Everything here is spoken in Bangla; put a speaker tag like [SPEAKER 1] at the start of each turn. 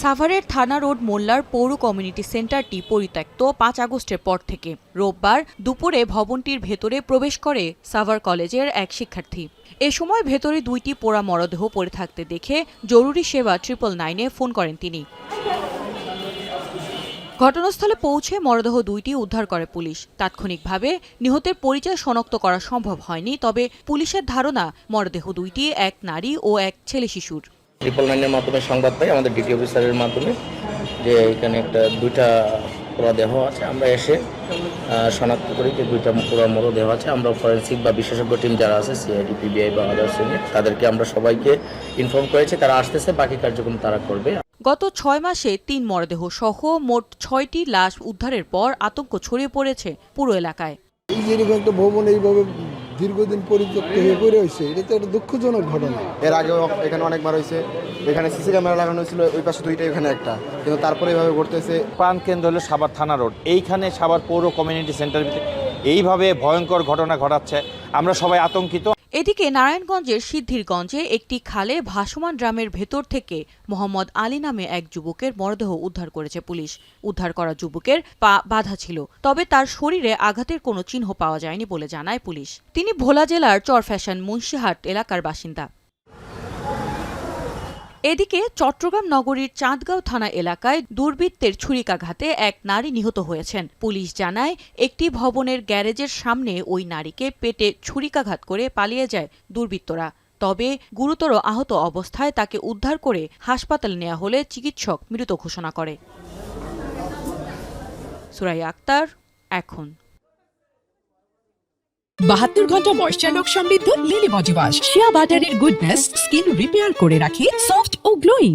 [SPEAKER 1] সাভারের থানা রোড মোল্লার পৌর কমিউনিটি সেন্টারটি পরিত্যক্ত ৫ আগস্টের পর থেকে। রোববার দুপুরে ভবনটির ভেতরে প্রবেশ করে সাভার কলেজের এক শিক্ষার্থী। এ সময় ভেতরে ২টি পোড়া মরদেহ পড়ে থাকতে দেখে জরুরি সেবা 999-এ ফোন করেন তিনি। ঘটনাস্থলে পৌঁছে মরদেহ ২টি উদ্ধার করে পুলিশ। তাৎক্ষণিকভাবে নিহতের পরিচয় শনাক্ত করা সম্ভব হয়নি, তবে পুলিশের ধারণা মরদেহ ২টি এক নারী ও এক ছেলে শিশুর।
[SPEAKER 2] 999-এর মাধ্যমে সংবাদ পাই আমাদের ডিটি অফিসারের মাধ্যমে যে এখানে দুইটা পোড়া দেহ আছে। আমরা এসে শনাক্ত করি যে দুইটা পোড়া মরদেহ আছে। আমরা ফরেন্সিক বা বিশেষজ্ঞ টিম যারা আছে সিআইডি, পিবিআই বা আদার্স ইউনিট তাদেরকে আমরা সবাইকে ইনফর্ম করেছি, তারা আসতেছে, বাকি কার্যক্রম তারা করবে।
[SPEAKER 1] গত ৬ মাসে ৩ মরদেহ সহ মোট ৬টি লাশ উদ্ধারের পর আতঙ্ক ছড়িয়ে পড়েছে পুরো এলাকায়।
[SPEAKER 3] এই যে একটা ভবন এইভাবে দীর্ঘদিন পরিত্যক্ত হয়ে পড়ে হয়েছে, এটা তো একটা দুঃখজনক ঘটনা।
[SPEAKER 4] এর আগেও এখানে অনেকবার হয়েছে, এখানে সিসি ক্যামেরা লাগানো হয়েছিল, ওই পাশে দুইটা, এখানে একটা, কিন্তু তারপরে এইভাবে ঘটতেছে।
[SPEAKER 5] প্রাণকেন্দ্র হলো সাভার থানা রোড, এইখানে সাভার পৌর কমিউনিটি সেন্টার ভিতরে এইভাবে ভয়ঙ্কর ঘটনা ঘটাচ্ছে, আমরা সবাই আতঙ্কিত।
[SPEAKER 1] এদিকে নারায়ণগঞ্জের সিদ্ধিরগঞ্জে একটি খালে ভাসমান ড্রামের ভেতর থেকে মোহাম্মদ আলী নামে এক যুবকের মরদেহ উদ্ধার করেছে পুলিশ। উদ্ধার করা যুবকের পা বাঁধা ছিল, তবে তার শরীরে আঘাতের কোনো চিহ্ন পাওয়া যায়নি বলে জানায় পুলিশ। তিনি ভোলা জেলার চরফ্যাশন মুন্সিহাট এলাকার বাসিন্দা। এদিকে চট্টগ্রাম নগরীর চাঁদগাঁও থানা এলাকায় দুর্বৃত্তের ছুরিকাঘাতে এক নারী নিহত হয়েছেন। পুলিশ জানায় একটি ভবনের গ্যারেজের সামনে ওই নারীকে পেটে ছুরিকাঘাত করে পালিয়ে যায় দুর্বৃত্তরা। তবে গুরুতর আহত অবস্থায় তাকে উদ্ধার করে হাসপাতালে নেওয়া হলে চিকিৎসক মৃত ঘোষণা করে। সুরাইয়া আক্তার, এখন।
[SPEAKER 6] ৭২ ঘন্টা ময়েশ্চার লক সমৃদ্ধ লিলি বডি ওয়াশ, শিয়া বাটারের গুডনেস স্কিন রিপেয়ার করে রাখে সফট ও গ্লোয়িং।